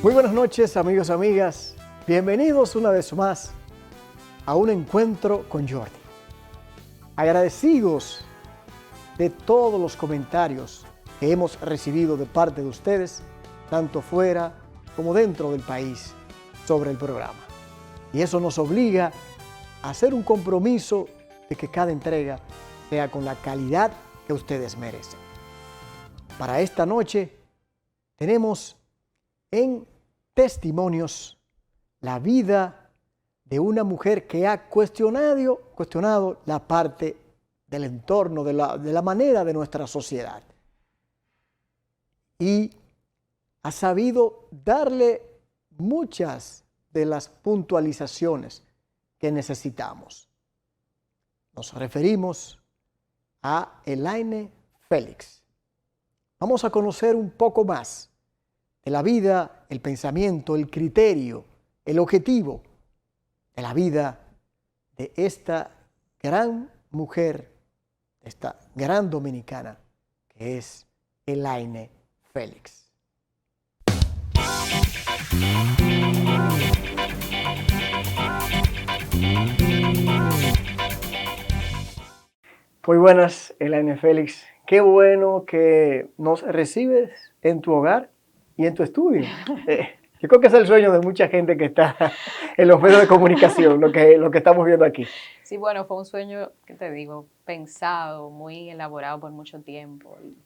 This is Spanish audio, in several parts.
Muy buenas noches, amigos y amigas. Bienvenidos una vez más a un encuentro con Jordi. Agradecidos de todos los comentarios que hemos recibido de parte de ustedes, tanto fuera como dentro del país, sobre el programa. Y eso nos obliga a hacer un compromiso de que cada entrega sea con la calidad que ustedes merecen. Para esta noche tenemos en testimonios la vida de una mujer que ha cuestionado la parte del entorno, de la manera de nuestra sociedad. Y ha sabido darle muchas de las puntualizaciones que necesitamos. Nos referimos a Elaine Félix. Vamos a conocer un poco más de la vida, el pensamiento, el criterio, el objetivo de la vida de esta gran mujer, esta gran dominicana, que es Elaine Félix. Muy buenas, Elaine Félix. Qué bueno que nos recibes en tu hogar y en tu estudio. Yo creo que es el sueño de mucha gente que está en los medios de comunicación, lo que estamos viendo aquí. Sí, bueno, fue un sueño, ¿qué te digo? Pensado, muy elaborado por mucho tiempo. Y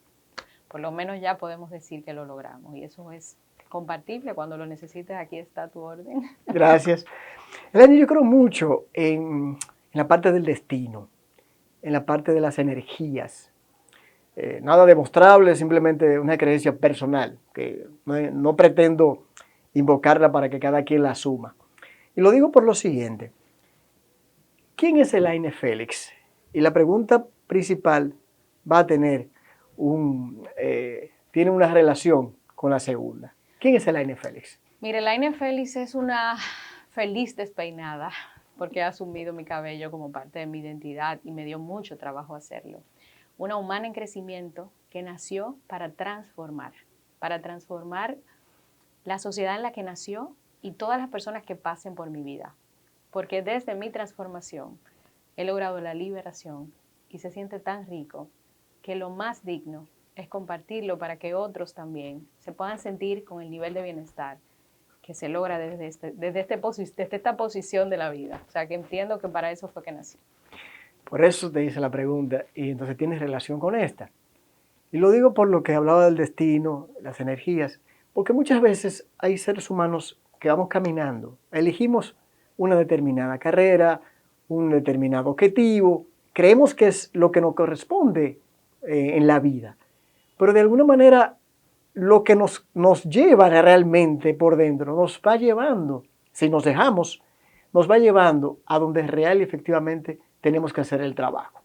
por lo menos ya podemos decir que lo logramos. Y eso es compartible. Cuando lo necesites, aquí está tu orden. Gracias. Elaine, yo creo mucho en la parte del destino, en la parte de las energías. Nada demostrable, simplemente una creencia personal, que no pretendo invocarla para que cada quien la asuma. Y lo digo por lo siguiente. ¿Quién es Elaine Félix? Y la pregunta principal va a tener tiene una relación con la segunda. ¿Quién es Elaine Félix? Mire, Elaine Félix es una feliz despeinada porque ha asumido mi cabello como parte de mi identidad y me dio mucho trabajo hacerlo. Una humana en crecimiento que nació para transformar la sociedad en la que nació y todas las personas que pasen por mi vida. Porque desde mi transformación he logrado la liberación y se siente tan rico que lo más digno es compartirlo para que otros también se puedan sentir con el nivel de bienestar que se logra desde esta posición de la vida. O sea, que entiendo que para eso fue que nací. Por eso te hice la pregunta y entonces tienes relación con esta. Y lo digo por lo que hablaba del destino, las energías, porque muchas veces hay seres humanos que vamos caminando, elegimos una determinada carrera, un determinado objetivo, creemos que es lo que nos corresponde en la vida, pero de alguna manera lo que nos lleva realmente por dentro, nos va llevando, si nos dejamos, nos va llevando a donde real y efectivamente tenemos que hacer el trabajo.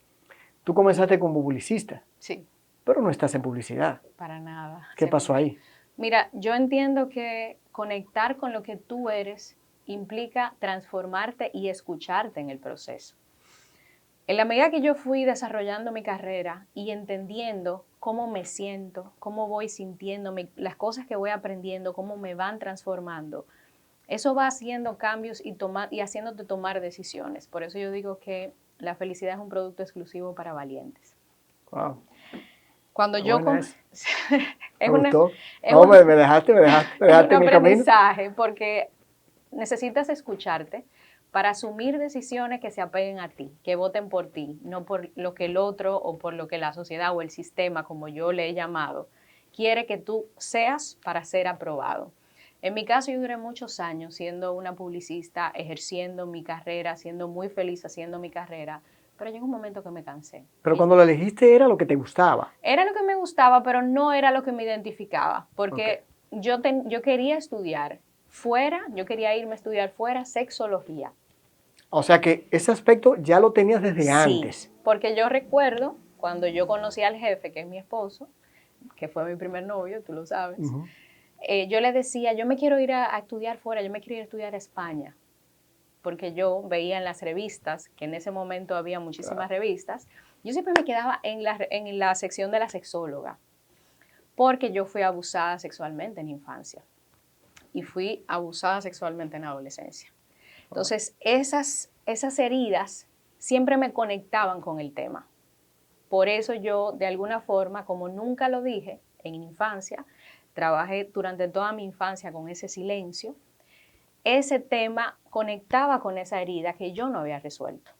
Tú comenzaste como publicista. Sí. Pero no estás en publicidad. Para nada. ¿Qué pasó ahí? Mira, yo entiendo que conectar con lo que tú eres implica transformarte y escucharte en el proceso. En la medida que yo fui desarrollando mi carrera y entendiendo cómo me siento, cómo voy sintiéndome, las cosas que voy aprendiendo, cómo me van transformando, eso va haciendo cambios y haciéndote tomar decisiones. Por eso yo digo que la felicidad es un producto exclusivo para valientes. Wow. Cuando yo me dejaste un en mi aprendizaje porque necesitas escucharte para asumir decisiones que se apeguen a ti, que voten por ti, no por lo que el otro o por lo que la sociedad o el sistema, como yo le he llamado, quiere que tú seas para ser aprobado. En mi caso, yo duré muchos años siendo una publicista, ejerciendo mi carrera, siendo muy feliz haciendo mi carrera, pero llegó un momento que me cansé. Pero cuando lo elegiste era lo que te gustaba. Era lo que me gustaba, pero no era lo que me identificaba, porque yo quería estudiar fuera, yo quería irme a estudiar fuera sexología. O sea que ese aspecto ya lo tenías desde antes. Sí, porque yo recuerdo cuando yo conocí al jefe, que es mi esposo, que fue mi primer novio, tú lo sabes, yo le decía, yo me quiero ir a estudiar fuera, yo me quiero ir a estudiar a España, porque yo veía en las revistas, que en ese momento había muchísimas revistas, yo siempre me quedaba en la sección de la sexóloga, porque yo fui abusada sexualmente en infancia. y fui abusada sexualmente en la adolescencia. Entonces, esas heridas siempre me conectaban con el tema. Por eso yo, de alguna forma, como nunca lo dije en infancia, trabajé durante toda mi infancia con ese silencio, ese tema conectaba con esa herida que yo no había resuelto.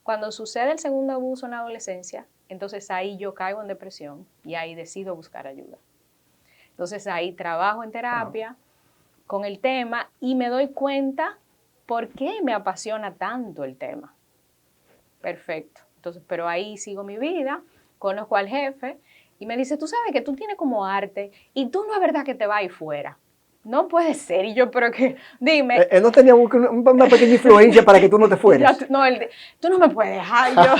Cuando sucede el segundo abuso en la adolescencia, entonces ahí yo caigo en depresión y ahí decido buscar ayuda. Entonces ahí trabajo en terapia con el tema y me doy cuenta por qué me apasiona tanto el tema. Perfecto. Entonces, pero ahí sigo mi vida, conozco al jefe y me dice, tú sabes que tú tienes como arte y tú no es verdad que te vas a ir fuera. No puede ser. Y yo, pero que, dime. Él no tenía una pequeña influencia para que tú no te fueras. No, tú no me puedes dejar. Yo.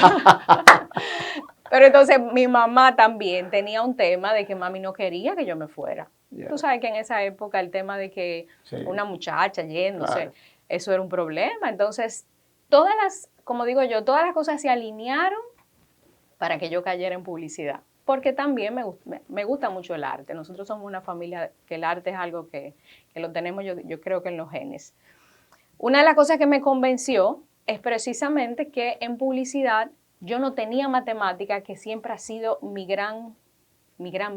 Pero entonces mi mamá también tenía un tema de que mami no quería que yo me fuera. Yeah. Tú sabes que en esa época el tema de que una muchacha yéndose, eso era un problema. Entonces, como digo yo, todas las cosas se alinearon para que yo cayera en publicidad. Porque también me gusta mucho el arte. Nosotros somos una familia que el arte es algo que lo tenemos, yo creo que en los genes. Una de las cosas que me convenció es precisamente que en publicidad yo no tenía matemática, que siempre ha sido mi gran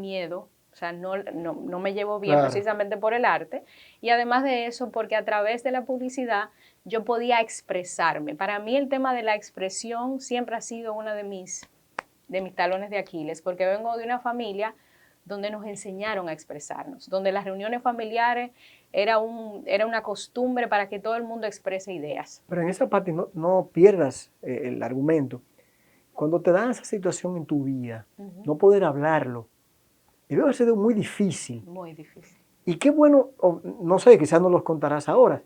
miedo. O sea, no me llevo bien precisamente por el arte. Y además de eso, porque a través de la publicidad yo podía expresarme. Para mí el tema de la expresión siempre ha sido uno de mis talones de Aquiles, porque vengo de una familia donde nos enseñaron a expresarnos, donde las reuniones familiares era una costumbre para que todo el mundo exprese ideas. Pero en esa parte no pierdas el argumento. Cuando te dan esa situación en tu vida, no poder hablarlo, debe haber sido muy difícil. Muy difícil. Y qué bueno, no sé, quizás no los contarás ahora,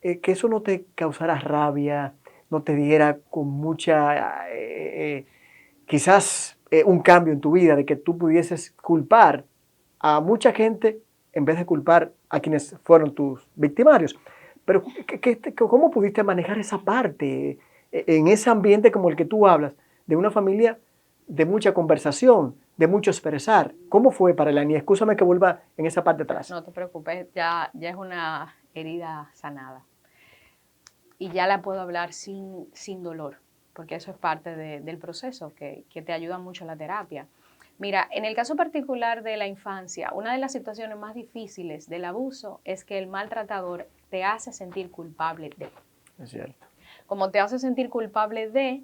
que eso no te causara rabia, no te diera con mucha, quizás un cambio en tu vida, de que tú pudieses culpar a mucha gente en vez de culpar a quienes fueron tus victimarios. Pero ¿cómo pudiste manejar esa parte en ese ambiente como el que tú hablas, de una familia de mucha conversación, de mucho expresar? ¿Cómo fue para Elaine? Excúsame que vuelva en esa parte atrás. No te preocupes, ya es una herida sanada. Y ya la puedo hablar sin dolor, porque eso es parte del proceso que te ayuda mucho la terapia. Mira, en el caso particular de la infancia, una de las situaciones más difíciles del abuso es que el maltratador te hace sentir culpable de. Es cierto. Como te hace sentir culpable de,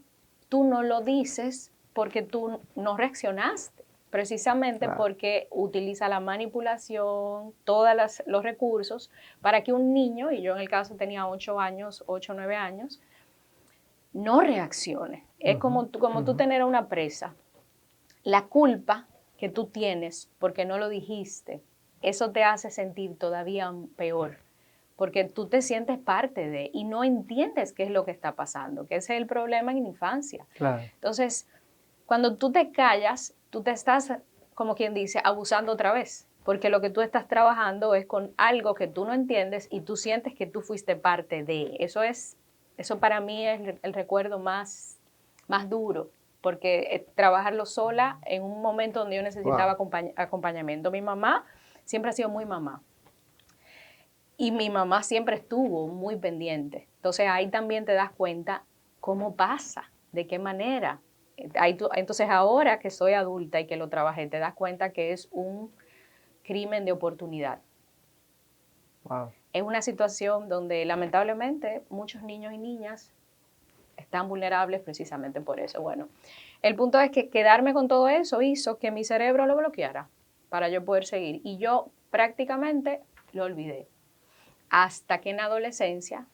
tú no lo dices porque tú no reaccionaste, precisamente porque utiliza la manipulación, todos los recursos para que un niño, y yo en el caso tenía 8 o 9 años, no reaccione. Es como tú tener a una presa. La culpa que tú tienes porque no lo dijiste, eso te hace sentir todavía peor, porque tú te sientes parte de y no entiendes qué es lo que está pasando, que ese es el problema en la infancia. Claro. Entonces, cuando tú te callas, tú te estás, como quien dice, abusando otra vez, porque lo que tú estás trabajando es con algo que tú no entiendes y tú sientes que tú fuiste parte de. Eso para mí es el recuerdo más duro, porque trabajarlo sola en un momento donde yo necesitaba acompañamiento. Mi mamá siempre ha sido muy mamá. Y mi mamá siempre estuvo muy pendiente. Entonces ahí también te das cuenta cómo pasa, de qué manera. Entonces ahora que soy adulta y que lo trabajé, te das cuenta que es un crimen de oportunidad. Wow. Es una situación donde lamentablemente muchos niños y niñas están vulnerables precisamente por eso. Bueno, el punto es que quedarme con todo eso hizo que mi cerebro lo bloqueara para yo poder seguir. Y yo prácticamente lo olvidé. Hasta que en la adolescencia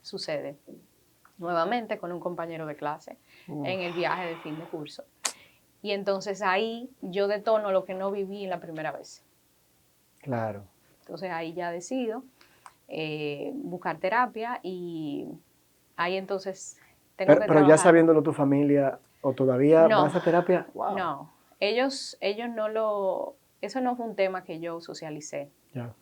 sucede nuevamente con un compañero de clase en el viaje de fin de curso. Y entonces ahí yo detono lo que no viví en la primera vez. Claro. Entonces ahí ya decido buscar terapia y ahí entonces tengo que trabajar. Pero ya sabiéndolo tu familia, ¿o todavía vas a terapia? Wow. No, ellos no eso no fue un tema que yo socialicé. Yeah.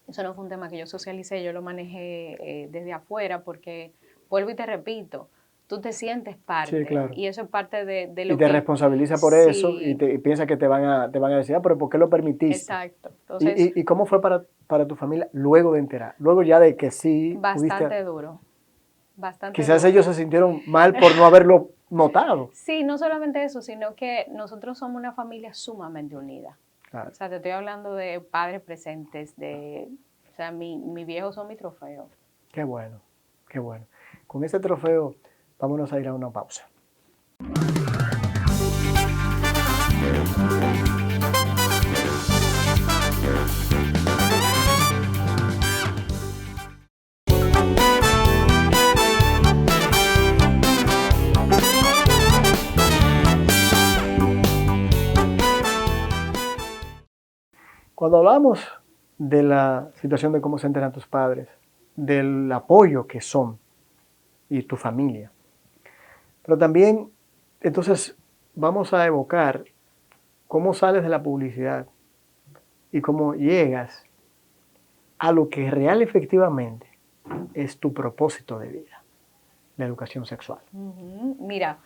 Eso no fue un tema que yo socialicé, yo lo manejé desde afuera porque, vuelvo y te repito, tú te sientes parte. Sí, claro. Y eso es parte de lo Y te que... responsabiliza por Sí. eso y piensa que te van a decir, pero ¿por qué lo permitiste? Exacto. Entonces, ¿Y cómo fue para tu familia luego de enterar? Luego ya de que sí bastante pudiste... duro. Bastante Quizás duro. ellos se sintieron mal por no haberlo notado. Sí, no solamente eso, sino que nosotros somos una familia sumamente unida. Claro. O sea, te estoy hablando de padres presentes, o sea, mi viejo son mi trofeo. Qué bueno, qué bueno. Con este trofeo, vámonos a ir a una pausa. Cuando hablamos de la situación de cómo se enteran tus padres, del apoyo que son y tu familia, pero también, entonces, vamos a evocar cómo sales de la publicidad y cómo llegas a lo que real efectivamente es tu propósito de vida, la educación sexual. Mira,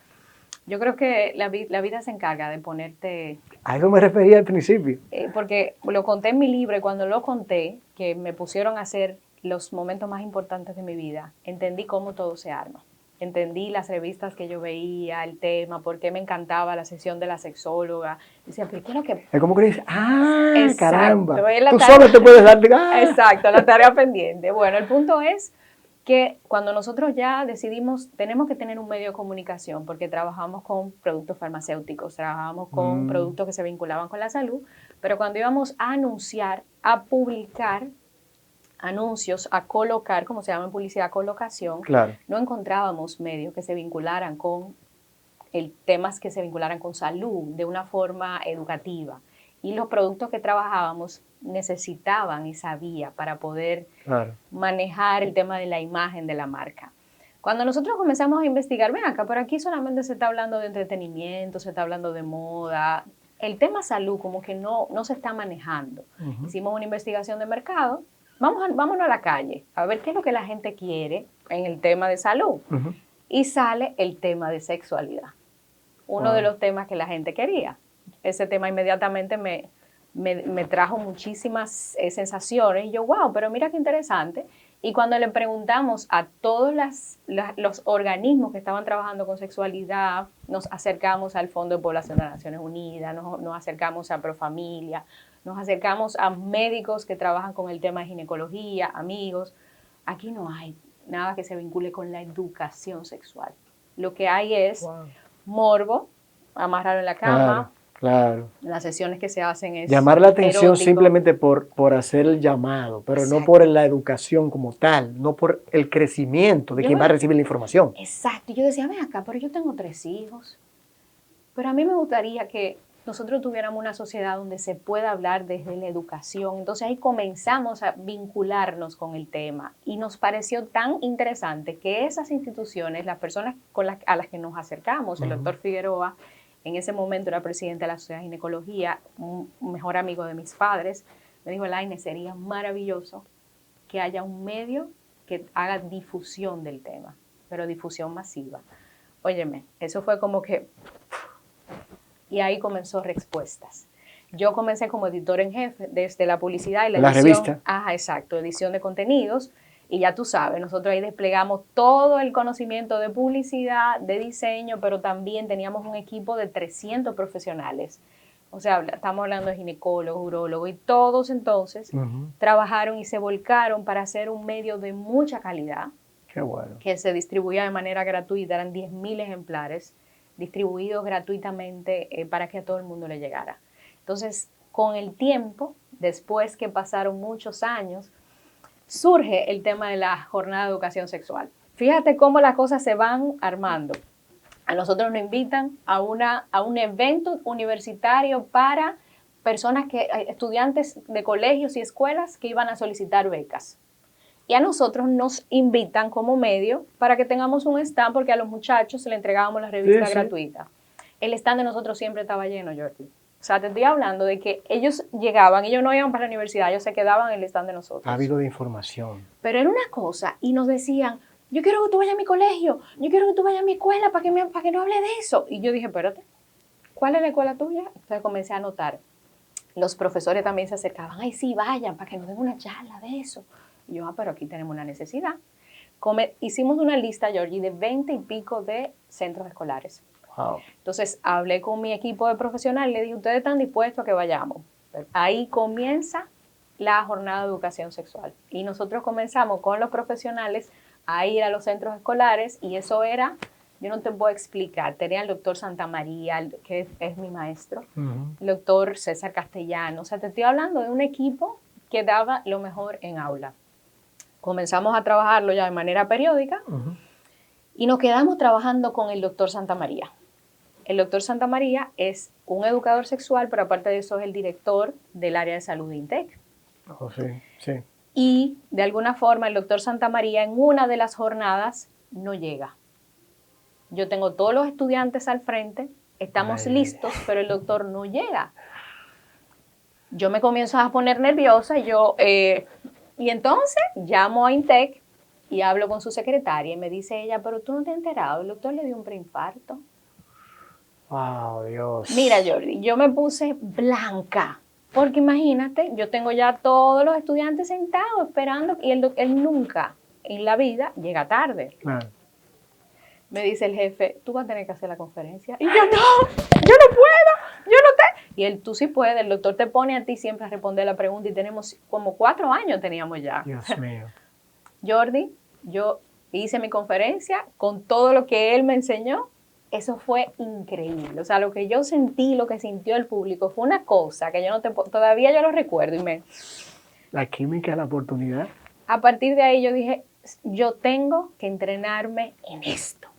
yo creo que la vida se encarga de ponerte... A eso me refería al principio. Porque lo conté en mi libro y cuando lo conté, que me pusieron a hacer los momentos más importantes de mi vida, entendí cómo todo se arma. Entendí las revistas que yo veía, el tema, por qué me encantaba la sesión de la sexóloga. Decía, pero ¿qué es lo que...? Es como que dices, Exacto, caramba, es la tú tarea... solo te puedes dar... Exacto, la tarea pendiente. Bueno, el punto es que cuando nosotros ya decidimos, tenemos que tener un medio de comunicación porque trabajamos con productos farmacéuticos, trabajamos con productos que se vinculaban con la salud, pero cuando íbamos a anunciar, a publicar anuncios, a colocar, como se llama en publicidad, colocación, Claro. no encontrábamos medios que se vincularan con temas que se vincularan con salud de una forma educativa. Y los productos que trabajábamos necesitaban esa vía para poder manejar el tema de la imagen de la marca. Cuando nosotros comenzamos a investigar, ven acá, pero aquí solamente se está hablando de entretenimiento, se está hablando de moda, el tema salud como que no se está manejando. Hicimos una investigación de mercado, vámonos a la calle a ver qué es lo que la gente quiere en el tema de salud. Y sale el tema de sexualidad, uno de los temas que la gente quería. Ese tema inmediatamente me trajo muchísimas sensaciones y yo, wow, pero mira qué interesante. Y cuando le preguntamos a todos los organismos que estaban trabajando con sexualidad, nos acercamos al Fondo de Población de las Naciones Unidas, nos acercamos a Profamilia, nos acercamos a médicos que trabajan con el tema de ginecología, amigos. Aquí no hay nada que se vincule con la educación sexual. Lo que hay es morbo, amarrarlo en la cama. Claro. Las sesiones que se hacen es llamar la atención erótico. Simplemente por hacer el llamado, pero Exacto. No por la educación como tal, no por el crecimiento de quien va a recibir la información. Exacto. Yo decía, ven acá, pero yo tengo 3 hijos. Pero a mí me gustaría que nosotros tuviéramos una sociedad donde se pueda hablar desde la educación. Entonces ahí comenzamos a vincularnos con el tema y nos pareció tan interesante que esas instituciones, las personas a las que nos acercamos, el doctor Figueroa, en ese momento era presidente de la Sociedad de Ginecología, un mejor amigo de mis padres, me dijo, Elaine, sería maravilloso que haya un medio que haga difusión del tema, pero difusión masiva. Óyeme, eso fue como que... Y ahí comenzó Respuestas. Yo comencé como editor en jefe desde la publicidad y la edición. Revista. Ajá, exacto, edición de contenidos. Y ya tú sabes, nosotros ahí desplegamos todo el conocimiento de publicidad, de diseño, pero también teníamos un equipo de 300 profesionales. O sea, estamos hablando de ginecólogos, urólogos, y todos entonces trabajaron y se volcaron para hacer un medio de mucha calidad. Qué bueno. Que se distribuía de manera gratuita, eran 10.000 ejemplares distribuidos gratuitamente para que a todo el mundo le llegara. Entonces, con el tiempo, después que pasaron muchos años, surge el tema de la jornada de educación sexual. Fíjate cómo las cosas se van armando. A nosotros nos invitan a un evento universitario para personas estudiantes de colegios y escuelas que iban a solicitar becas. Y a nosotros nos invitan como medio para que tengamos un stand, porque a los muchachos le entregábamos la revista gratuita. El stand de nosotros siempre estaba lleno, Jordi. O sea, te estoy hablando de que ellos llegaban, ellos no iban para la universidad, ellos se quedaban en el stand de nosotros. Ávido de información. Pero era una cosa, y nos decían, yo quiero que tú vayas a mi colegio, yo quiero que tú vayas a mi escuela para que no hable de eso. Y yo dije, espérate, ¿cuál es la escuela tuya? Entonces comencé a anotar. Los profesores también se acercaban, ay, sí, vayan, para que nos den una charla de eso. Y yo, pero aquí tenemos una necesidad. Hicimos una lista, Georgie, de 20 y pico de centros escolares. Wow. Entonces hablé con mi equipo de profesionales, le dije, ¿ustedes están dispuestos a que vayamos? Ahí comienza la jornada de educación sexual. Y nosotros comenzamos con los profesionales a ir a los centros escolares y eso era, yo no te puedo explicar, tenía el doctor Santamaría, que es mi maestro, el doctor César Castellano, o sea, te estoy hablando de un equipo que daba lo mejor en aula. Comenzamos a trabajarlo ya de manera periódica y nos quedamos trabajando con el doctor Santamaría. El doctor Santamaría es un educador sexual, pero aparte de eso es el director del área de salud de INTEC. Oh, sí, sí. Y de alguna forma el doctor Santamaría en una de las jornadas no llega. Yo tengo todos los estudiantes al frente, estamos listos, pero el doctor no llega. Yo me comienzo a poner nerviosa y entonces llamo a INTEC y hablo con su secretaria y me dice ella, pero tú no te has enterado, el doctor le dio un preinfarto. Wow, Dios. Mira, Jordi, yo me puse blanca, porque imagínate, yo tengo ya todos los estudiantes sentados esperando y él nunca en la vida llega tarde. Claro. Me dice el jefe, tú vas a tener que hacer la conferencia. Y yo no puedo, yo no te... Y él, tú sí puedes, el doctor te pone a ti siempre a responder la pregunta y tenemos como 4 años teníamos ya. Dios mío. Jordi, yo hice mi conferencia con todo lo que él me enseñó. Eso fue increíble. O sea, lo que yo sentí, lo que sintió el público, fue una cosa que yo no te todavía yo lo recuerdo. La química, la oportunidad. A partir de ahí yo dije, yo tengo que entrenarme en esto.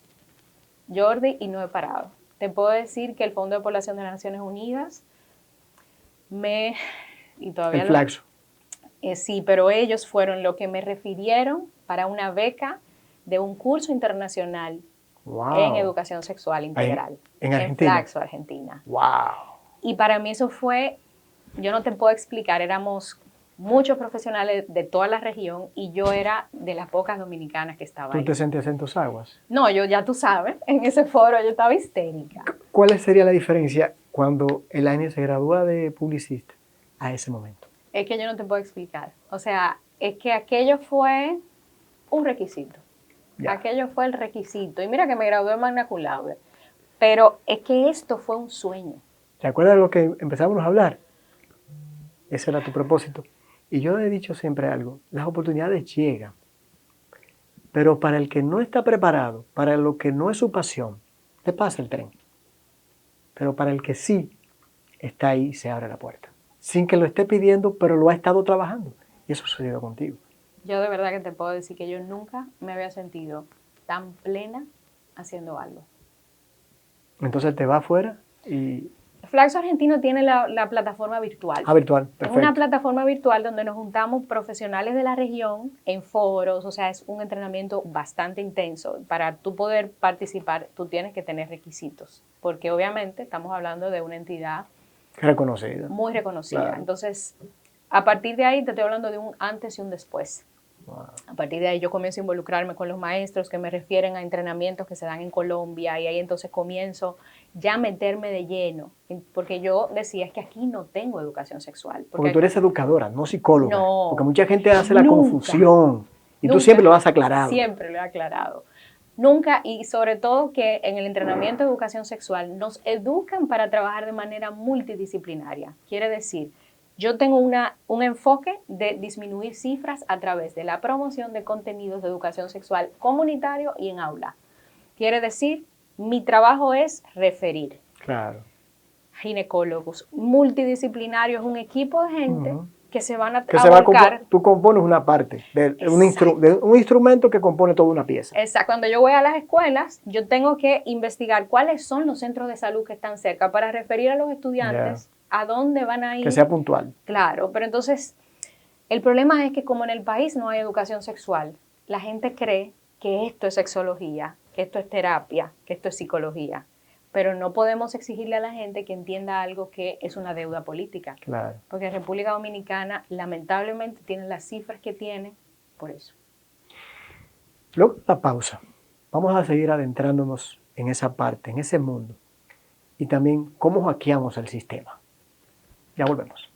Jordi, y no he parado. Te puedo decir que el Fondo de Población de las Naciones Unidas y todavía el Flaxo. Sí, pero ellos fueron lo que me refirieron para una beca de un curso internacional en educación sexual integral. En Argentina. En Flaxo, Argentina. Wow. Y para mí eso fue, yo no te puedo explicar, éramos muchos profesionales de toda la región y yo era de las pocas dominicanas que estaba ahí. ¿Tú te sentías en tus aguas? No, yo ya tú sabes, en ese foro yo estaba histérica. ¿Cuál sería la diferencia cuando Elaine se gradúa de publicista a ese momento? Es que yo no te puedo explicar. O sea, es que aquello fue un requisito. Ya. Aquello fue el requisito. Y mira que me gradué en magna cum laude. Pero es que esto fue un sueño. ¿Te acuerdas de lo que empezamos a hablar? Ese era tu propósito. Y yo he dicho siempre algo, las oportunidades llegan, pero para el que no está preparado, para lo que no es su pasión, te pasa el tren. Pero para el que sí está ahí, se abre la puerta. Sin que lo esté pidiendo, pero lo ha estado trabajando. Y eso sucedió contigo. Yo de verdad que te puedo decir que yo nunca me había sentido tan plena haciendo algo. Entonces te vas afuera y... Flaxo Argentino tiene la plataforma virtual. Ah, virtual, perfecto. Es una plataforma virtual donde nos juntamos profesionales de la región en foros, o sea, es un entrenamiento bastante intenso. Para tú poder participar, tú tienes que tener requisitos, porque obviamente estamos hablando de una entidad reconocida. Muy reconocida. Claro. Entonces, a partir de ahí te estoy hablando de un antes y un después. Wow. A partir de ahí yo comienzo a involucrarme con los maestros que me refieren a entrenamientos que se dan en Colombia y ahí entonces comienzo ya a meterme de lleno, porque yo decía es que aquí no tengo educación sexual. Porque tú eres educadora, no psicóloga. No. Porque mucha gente hace la confusión y tú siempre lo has aclarado. Siempre lo he aclarado. Nunca, y sobre todo que en el entrenamiento de educación sexual nos educan para trabajar de manera multidisciplinaria. Quiere decir, yo tengo un enfoque de disminuir cifras a través de la promoción de contenidos de educación sexual comunitario y en aula. Quiere decir, mi trabajo es referir. Claro. Ginecólogos, multidisciplinarios, un equipo de gente que se van a tú compones una parte de un instrumento que compone toda una pieza. Exacto. Cuando yo voy a las escuelas, yo tengo que investigar cuáles son los centros de salud que están cerca para referir a los estudiantes a dónde van a ir. Que sea puntual. Claro, pero entonces el problema es que como en el país no hay educación sexual, la gente cree que esto es sexología, que esto es terapia, que esto es psicología. Pero no podemos exigirle a la gente que entienda algo que es una deuda política. Claro. Porque República Dominicana lamentablemente tiene las cifras que tiene por eso. Luego de la pausa, vamos a seguir adentrándonos en esa parte, en ese mundo, y también cómo hackeamos el sistema. Ya volvemos.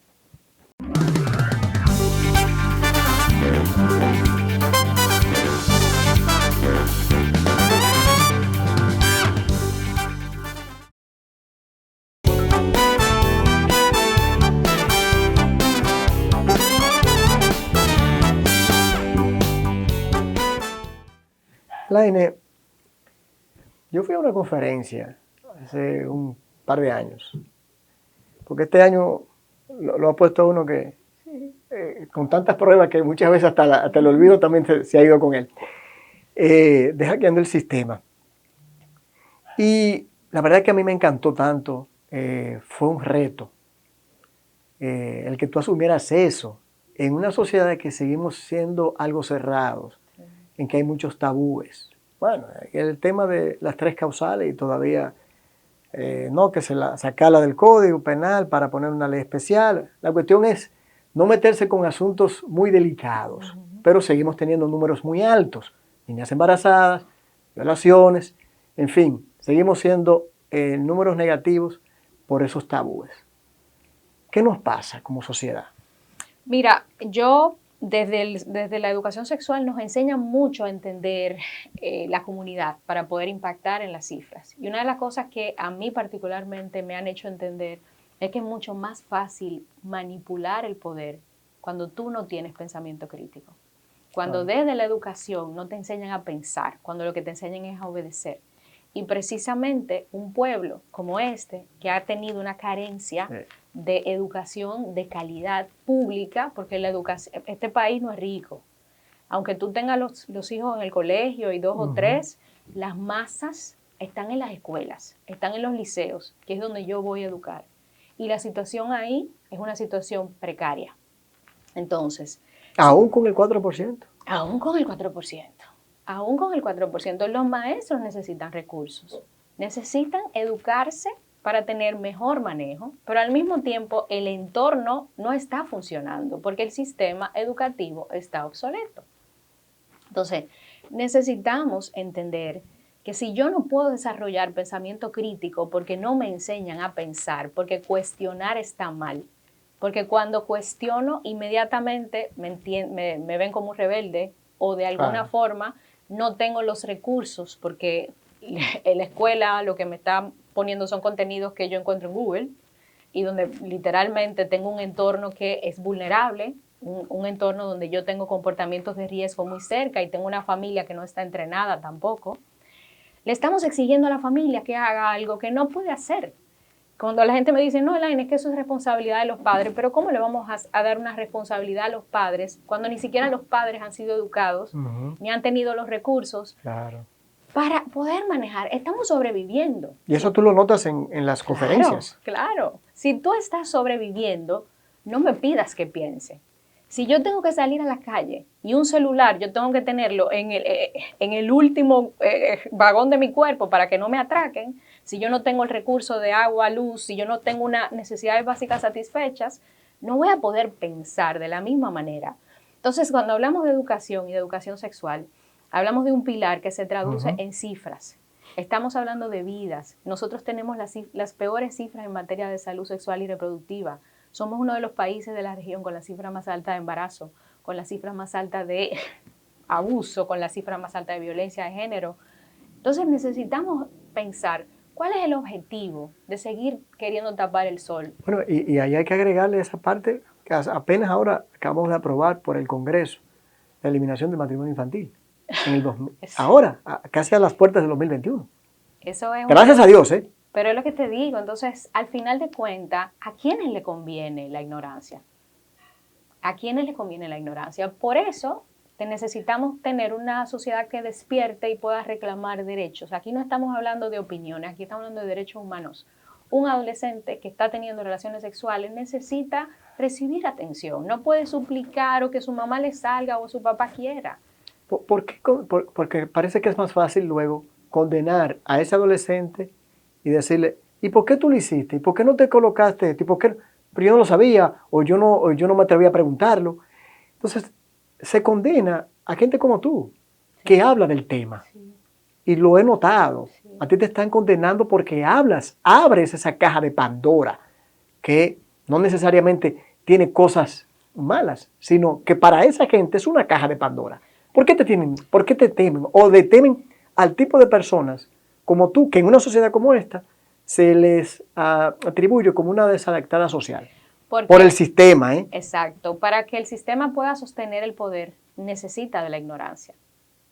Laine, yo fui a una conferencia hace un par de años, porque este año lo ha puesto uno que con tantas pruebas que muchas veces hasta el olvido también se ha ido con él, de hackeando el sistema. Y la verdad es que a mí me encantó tanto, fue un reto el que tú asumieras eso en una sociedad que seguimos siendo algo cerrados, en que hay muchos tabúes. Bueno, el tema de las 3 causales y todavía no, que sacarla del Código Penal para poner una ley especial. La cuestión es no meterse con asuntos muy delicados, pero seguimos teniendo números muy altos. Niñas embarazadas, violaciones, en fin, seguimos siendo números negativos por esos tabúes. ¿Qué nos pasa como sociedad? Mira, desde la educación sexual nos enseñan mucho a entender la comunidad para poder impactar en las cifras. Y una de las cosas que a mí particularmente me han hecho entender es que es mucho más fácil manipular el poder cuando tú no tienes pensamiento crítico. Cuando desde la educación no te enseñan a pensar, cuando lo que te enseñan es a obedecer. Y precisamente un pueblo como este, que ha tenido una carencia de educación de calidad pública, porque este país no es rico. Aunque tú tengas los hijos en el colegio y 2 o 3, las masas están en las escuelas, están en los liceos, que es donde yo voy a educar. Y la situación ahí es una situación precaria. Entonces, ¿aún con el 4%? Aún con el 4%. Aún con el 4%, los maestros necesitan recursos, necesitan educarse para tener mejor manejo, pero al mismo tiempo el entorno no está funcionando porque el sistema educativo está obsoleto. Entonces, necesitamos entender que si yo no puedo desarrollar pensamiento crítico porque no me enseñan a pensar, porque cuestionar está mal, porque cuando cuestiono inmediatamente me ven como un rebelde o de alguna forma no tengo los recursos porque en la escuela lo que me está poniendo son contenidos que yo encuentro en Google y donde literalmente tengo un entorno que es vulnerable, un entorno donde yo tengo comportamientos de riesgo muy cerca y tengo una familia que no está entrenada tampoco. Le estamos exigiendo a la familia que haga algo que no puede hacer. Cuando la gente me dice, no, Elaine, es que eso es responsabilidad de los padres, pero ¿cómo le vamos a dar una responsabilidad a los padres cuando ni siquiera los padres han sido educados, ni han tenido los recursos para poder manejar? Estamos sobreviviendo. Y eso tú lo notas en las conferencias. Claro. Si tú estás sobreviviendo, no me pidas que piense. Si yo tengo que salir a la calle y un celular yo tengo que tenerlo en el último vagón de mi cuerpo para que no me atraquen, si yo no tengo el recurso de agua, luz, si yo no tengo unas necesidades básicas satisfechas, no voy a poder pensar de la misma manera. Entonces, cuando hablamos de educación y de educación sexual, hablamos de un pilar que se traduce en cifras. Estamos hablando de vidas. Nosotros tenemos las peores cifras en materia de salud sexual y reproductiva. Somos uno de los países de la región con la cifra más alta de embarazo, con la cifra más alta de abuso, con la cifra más alta de violencia de género. Entonces necesitamos pensar cuál es el objetivo de seguir queriendo tapar el sol. Bueno, y ahí hay que agregarle esa parte que apenas ahora acabamos de aprobar por el Congreso, la eliminación del matrimonio infantil. Ahora, casi a las puertas del 2021. Eso es Gracias a Dios, ¿eh? Pero es lo que te digo, entonces, al final de cuentas, ¿a quiénes le conviene la ignorancia? ¿A quiénes le conviene la ignorancia? Por eso necesitamos tener una sociedad que despierte y pueda reclamar derechos. Aquí no estamos hablando de opiniones, aquí estamos hablando de derechos humanos. Un adolescente que está teniendo relaciones sexuales necesita recibir atención, no puede suplicar o que su mamá le salga o su papá quiera. ¿Por qué? Porque parece que es más fácil luego condenar a ese adolescente y decirle, ¿y por qué tú lo hiciste? ¿Y por qué no te colocaste? ¿Y por qué? Pero yo no lo sabía, o yo no me atreví a preguntarlo. Entonces, se condena a gente como tú. que habla del tema. Sí, Y lo he notado. sí. A ti te están condenando porque abres esa caja de Pandora, que no necesariamente tiene cosas malas, sino que para esa gente es una caja de Pandora. ¿Por qué te tienen, por qué te temen? O temen al tipo de personas como tú, que en una sociedad como esta se les atribuye como una desadaptada social. Por el Porque, sistema, ¿eh? exacto, para que el sistema pueda sostener el poder, necesita de la ignorancia.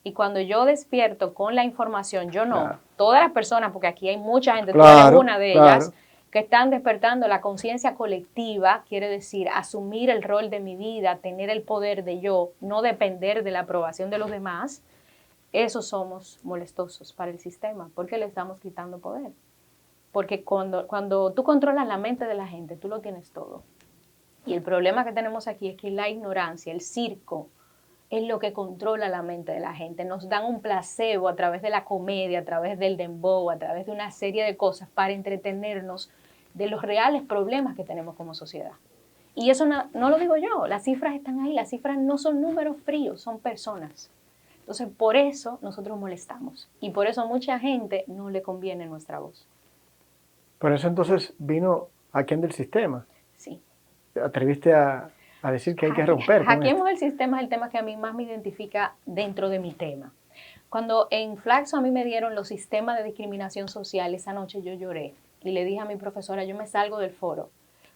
Y cuando yo despierto con la información, yo no, Claro. todas las personas, porque aquí hay mucha gente, tú eres Claro, una de claro. ellas, que están despertando la conciencia colectiva, quiere decir asumir el rol de mi vida, tener el poder de yo, no depender de la aprobación de los demás, esos somos molestosos para el sistema, porque le estamos quitando poder. Porque cuando tú controlas la mente de la gente, tú lo tienes todo. Y el problema que tenemos aquí es que la ignorancia, el circo, es lo que controla la mente de la gente. Nos dan un placebo a través de la comedia, a través del dembow, a través de una serie de cosas para entretenernos de los reales problemas que tenemos como sociedad. Y eso no lo digo yo, las cifras están ahí, las cifras no son números fríos, son personas. Entonces, por eso nosotros molestamos y por eso a mucha gente no le conviene nuestra voz. Por eso entonces vino Hackeando el Sistema. Sí. Te atreviste a decir que hay que romper con esto. Hackeemos el sistema es el tema que a mí más me identifica dentro de mi tema. Cuando en Flaxo a mí me dieron los sistemas de discriminación social, esa noche yo lloré y le dije a mi profesora, yo me salgo del foro.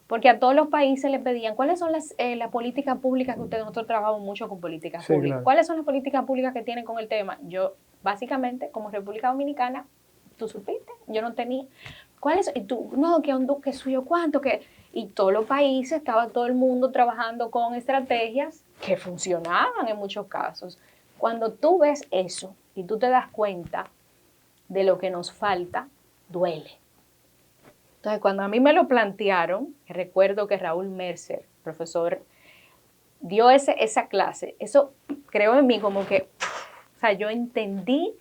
Porque a todos los países les pedían, ¿cuáles son las políticas públicas que ustedes, nosotros trabajamos mucho con políticas Sí, públicas? claro. ¿Cuáles son las políticas públicas que tienen con el tema? Yo, básicamente, como República Dominicana, tú supiste, yo no tenía. ¿Cuáles? Y tú, no, que suyo cuánto, que. Y todos los países, estaba todo el mundo trabajando con estrategias que funcionaban en muchos casos. Cuando tú ves eso y tú te das cuenta de lo que nos falta, duele. Entonces, cuando a mí me lo plantearon, recuerdo que Raúl Mercer, profesor, dio esa clase. Eso creó en mí como que, o sea, yo entendí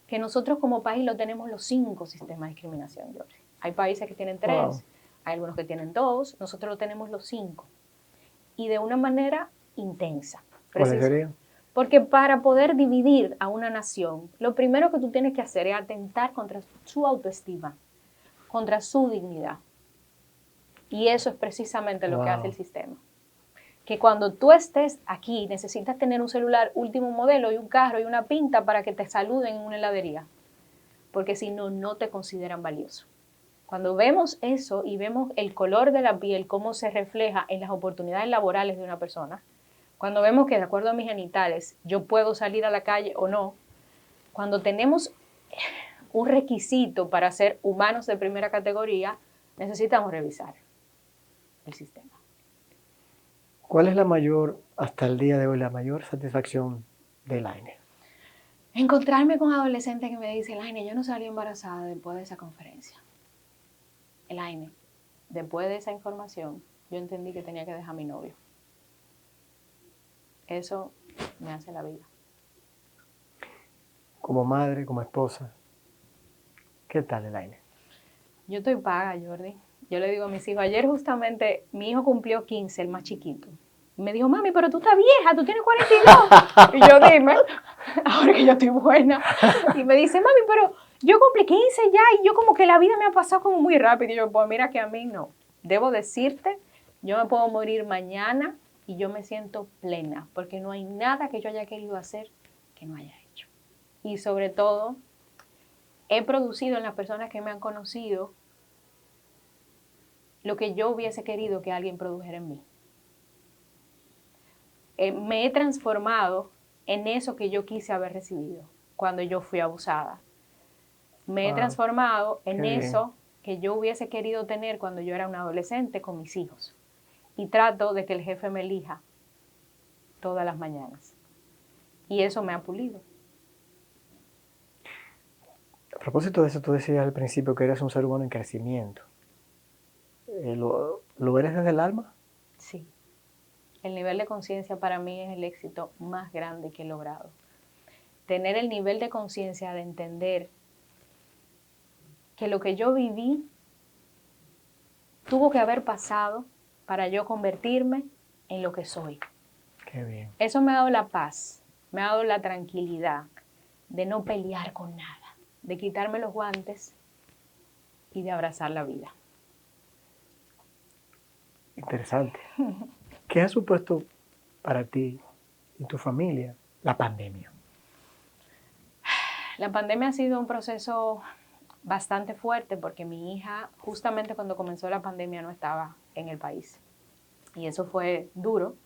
que nosotros como país lo tenemos los 5 sistemas de discriminación, George. Hay países que tienen 3, Wow. hay algunos que tienen 2, nosotros lo tenemos los 5. Y de una manera intensa. ¿Cuáles serían? Porque para poder dividir a una nación, lo primero que tú tienes que hacer es atentar contra su autoestima, contra su dignidad. Y eso es precisamente lo que hace el sistema. Que cuando tú estés aquí, necesitas tener un celular último modelo y un carro y una pinta para que te saluden en una heladería. Porque si no, no te consideran valioso. Cuando vemos eso y vemos el color de la piel, cómo se refleja en las oportunidades laborales de una persona, cuando vemos que de acuerdo a mis genitales yo puedo salir a la calle o no, cuando tenemos un requisito para ser humanos de primera categoría, necesitamos revisar el sistema. ¿Cuál es la mayor, hasta el día de hoy, la mayor satisfacción de Elaine? Encontrarme con adolescentes que me dicen, Elaine, yo no salí embarazada después de esa conferencia. Elaine, después de esa información, yo entendí que tenía que dejar a mi novio. Eso me hace la vida. Como madre, como esposa, ¿qué tal, Elaine? Yo estoy paga, Jordi. Yo le digo a mis hijos, ayer justamente mi hijo cumplió 15, el más chiquito. Y me dijo, mami, pero tú estás vieja, tú tienes 42. Y yo, dime, ahora que yo estoy buena. Y me dice, mami, pero yo cumplí 15 ya y yo como que la vida me ha pasado como muy rápido. Y yo, pues mira que a mí no. Debo decirte, yo me puedo morir mañana y yo me siento plena, porque no hay nada que yo haya querido hacer que no haya hecho. Y sobre todo, he producido en las personas que me han conocido lo que yo hubiese querido que alguien produjera en mí. Me he transformado en eso que yo quise haber recibido cuando yo fui abusada. Me he transformado en eso que yo hubiese querido tener cuando yo era una adolescente con mis hijos. Y trato de que el jefe me elija todas las mañanas. Y eso me ha pulido. A propósito de eso, tú decías al principio que eres un ser humano en crecimiento. ¿Lo eres desde el alma? Sí. El nivel de conciencia para mí es el éxito más grande que he logrado. Tener el nivel de conciencia de entender que lo que yo viví tuvo que haber pasado para yo convertirme en lo que soy. Qué bien. Eso me ha dado la paz me ha dado la tranquilidad de no pelear con nada, de quitarme los guantes y de abrazar la vida. Interesante. ¿Qué ha supuesto para ti y tu familia la pandemia? La pandemia ha sido un proceso bastante fuerte porque mi hija, justamente cuando comenzó la pandemia, no estaba en el país. Y eso fue duro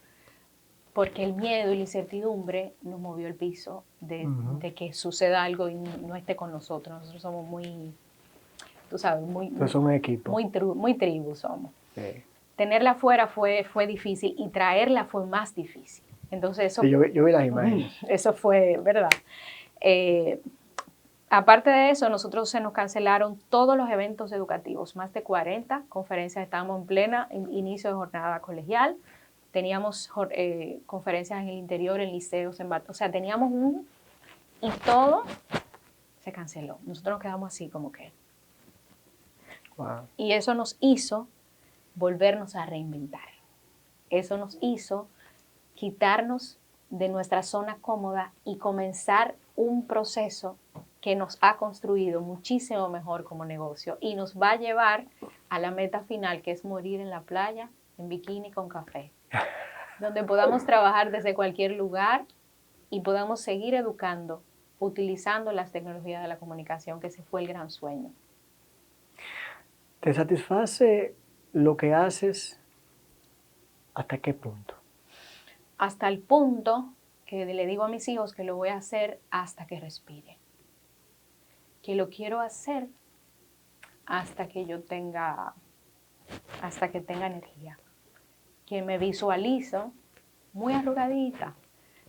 porque el miedo y la incertidumbre nos movió el piso de que suceda algo y no esté con nosotros. Nosotros somos muy, tú sabes, Entonces son un equipo. muy tribu somos. Sí. Tenerla afuera fue difícil y traerla fue más difícil. Entonces eso, Sí, yo vi las imágenes. eso fue, ¿verdad? Aparte de eso, nosotros se nos cancelaron todos los eventos educativos, más de 40 conferencias, estábamos en plena inicio de jornada colegial, teníamos conferencias en el interior, en liceos, o sea, teníamos y todo se canceló. Nosotros nos quedamos así como que. Wow. Y eso nos hizo volvernos a reinventar. Eso nos hizo quitarnos de nuestra zona cómoda y comenzar un proceso que nos ha construido muchísimo mejor como negocio y nos va a llevar a la meta final, que es morir en la playa, en bikini con café, donde podamos trabajar desde cualquier lugar y podamos seguir educando, utilizando las tecnologías de la comunicación, que ese fue el gran sueño. ¿Te satisface lo que haces? ¿Hasta qué punto? Hasta el punto que le digo a mis hijos que lo voy a hacer hasta que respire. Que lo quiero hacer hasta que tenga energía. Que me visualizo muy arrugadita,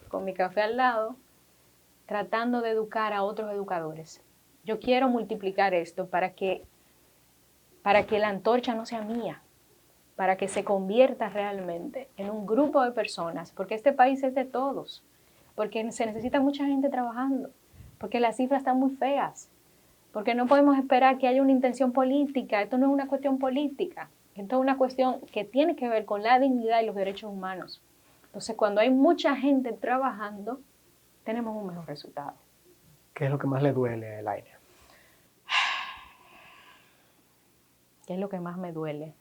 con mi café al lado, tratando de educar a otros educadores. Yo quiero multiplicar esto para que la antorcha no sea mía, para que se convierta realmente en un grupo de personas, porque este país es de todos, porque se necesita mucha gente trabajando, porque las cifras están muy feas, porque no podemos esperar que haya una intención política. Esto no es una cuestión política, esto es una cuestión que tiene que ver con la dignidad y los derechos humanos. Entonces, cuando hay mucha gente trabajando, tenemos un mejor resultado. ¿Qué es lo que más le duele a Elaine? ¿Qué es lo que más me duele?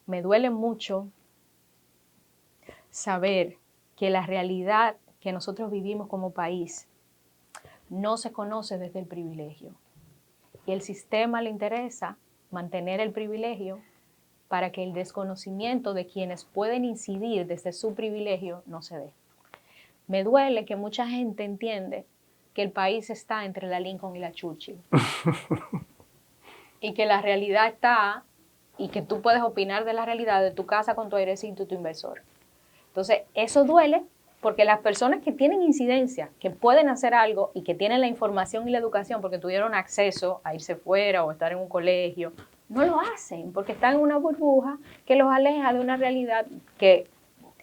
Me duele mucho saber que la realidad que nosotros vivimos como país no se conoce desde el privilegio. Y el sistema le interesa mantener el privilegio para que el desconocimiento de quienes pueden incidir desde su privilegio no se dé. Me duele que mucha gente entiende que el país está entre la Lincoln y la Churchill. Y que la realidad está, y que tú puedes opinar de la realidad de tu casa con tu airecito y tu inversor. Entonces, eso duele porque las personas que tienen incidencia, que pueden hacer algo y que tienen la información y la educación porque tuvieron acceso a irse fuera o estar en un colegio, no lo hacen porque están en una burbuja que los aleja de una realidad que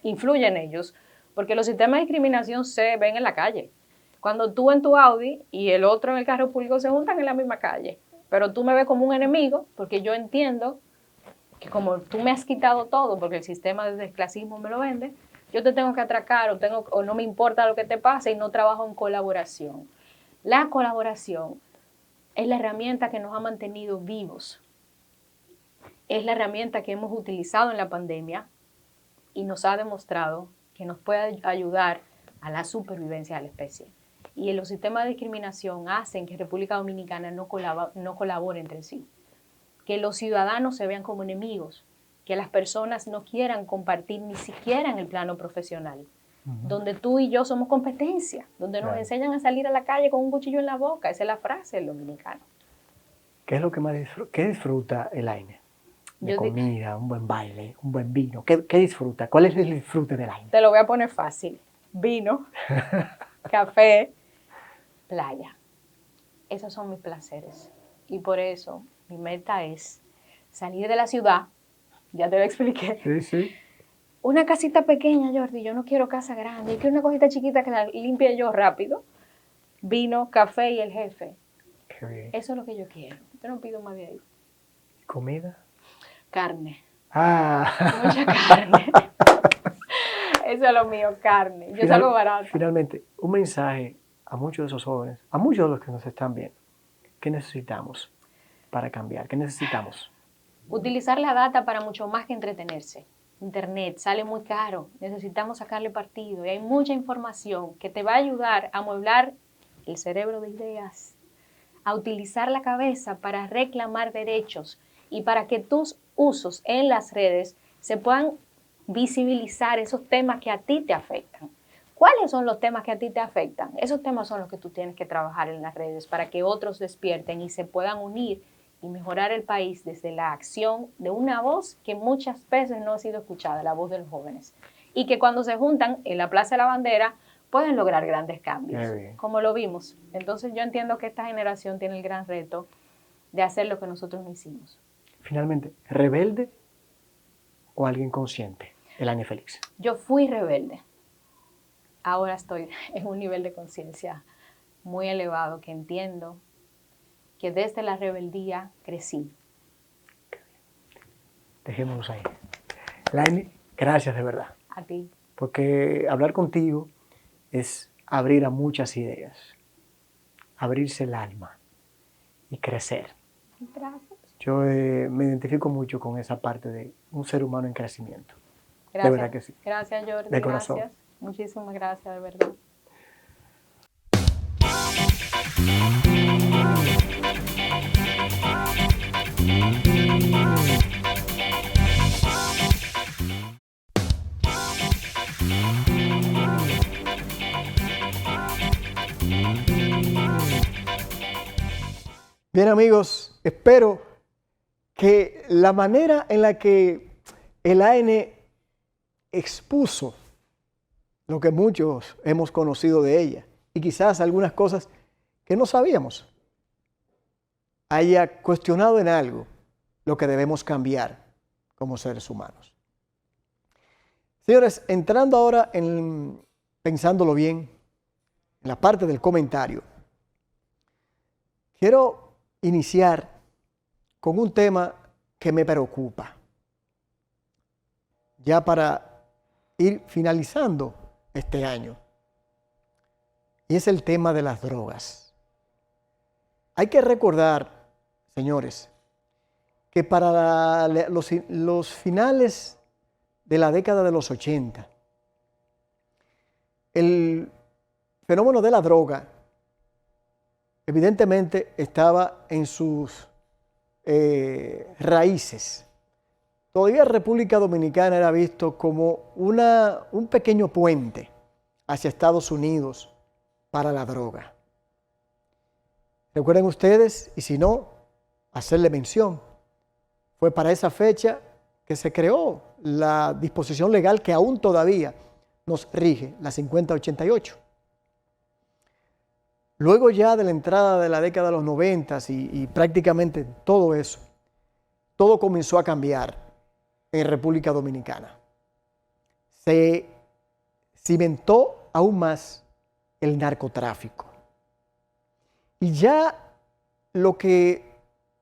influye en ellos, porque los sistemas de discriminación se ven en la calle. Cuando tú en tu Audi y el otro en el carro público se juntan en la misma calle, pero tú me ves como un enemigo porque yo entiendo que como tú me has quitado todo porque el sistema del clasismo me lo vende, yo te tengo que atracar o no me importa lo que te pase y no trabajo en colaboración. La colaboración es la herramienta que nos ha mantenido vivos. Es la herramienta que hemos utilizado en la pandemia y nos ha demostrado que nos puede ayudar a la supervivencia de la especie. Y los sistemas de discriminación hacen que República Dominicana no colabore entre sí. Que los ciudadanos se vean como enemigos, que las personas no quieran compartir ni siquiera en el plano profesional, donde tú y yo somos competencia, donde nos enseñan a salir a la calle con un cuchillo en la boca. Esa es la frase del dominicano. ¿Qué es lo que más disfruta Elaine? De comida, un buen baile, un buen vino. ¿Qué disfruta? ¿Cuál es el disfrute de Elaine? Te lo voy a poner fácil. Vino, café, playa. Esos son mis placeres. Y por eso mi meta es salir de la ciudad, ya te lo expliqué. Sí, sí. Una casita pequeña, Jordi, yo no quiero casa grande, yo quiero una cosita chiquita que la limpie yo rápido. Vino, café y el jefe. Qué bien. Eso es lo que yo quiero. Yo no pido más de ahí. ¿Comida? Carne. Ah. Mucha carne. negocio a lo mío, carne. Yo salgo barata. Finalmente, un mensaje a muchos de esos jóvenes, a muchos de los que nos están viendo. ¿Qué necesitamos para cambiar? ¿Qué necesitamos? Utilizar la data para mucho más que entretenerse. Internet sale muy caro, necesitamos sacarle partido y hay mucha información que te va a ayudar a amueblar el cerebro de ideas, a utilizar la cabeza para reclamar derechos y para que tus usos en las redes se puedan visibilizar esos temas que a ti te afectan. ¿Cuáles son los temas que a ti te afectan? Esos temas son los que tú tienes que trabajar en las redes para que otros despierten y se puedan unir y mejorar el país desde la acción de una voz que muchas veces no ha sido escuchada, la voz de los jóvenes. Y que cuando se juntan en la Plaza de la Bandera pueden lograr grandes cambios, como lo vimos. Entonces yo entiendo que esta generación tiene el gran reto de hacer lo que nosotros no hicimos. Finalmente, ¿rebelde o alguien consciente? Elaine Félix. Yo fui rebelde. Ahora estoy en un nivel de conciencia muy elevado que entiendo que desde la rebeldía crecí. Dejémonos ahí. Elaine, gracias de verdad. A ti. Porque hablar contigo es abrir a muchas ideas, abrirse el alma y crecer. Gracias. Yo me identifico mucho con esa parte de un ser humano en crecimiento. Gracias. De verdad que sí. Gracias, Jordi. De corazón. Gracias. Muchísimas gracias, de verdad. Bien, amigos, espero que la manera en la que Elaine expuso lo que muchos hemos conocido de ella y quizás algunas cosas que no sabíamos, haya cuestionado en algo lo que debemos cambiar como seres humanos. Señores, entrando ahora pensándolo bien, en la parte del comentario, quiero iniciar con un tema que me preocupa. Ya para ir finalizando este año. Y es el tema de las drogas. Hay que recordar, señores, que para los finales de la década de los 80, el fenómeno de la droga evidentemente estaba en sus raíces. Todavía República Dominicana era visto como un pequeño puente hacia Estados Unidos para la droga. Recuerden ustedes, y si no, hacerle mención, fue para esa fecha que se creó la disposición legal que aún todavía nos rige, la 5088. Luego ya de la entrada de la década de los 90 y prácticamente todo eso, todo comenzó a cambiar en República Dominicana. Se cimentó aún más el narcotráfico. Y ya lo que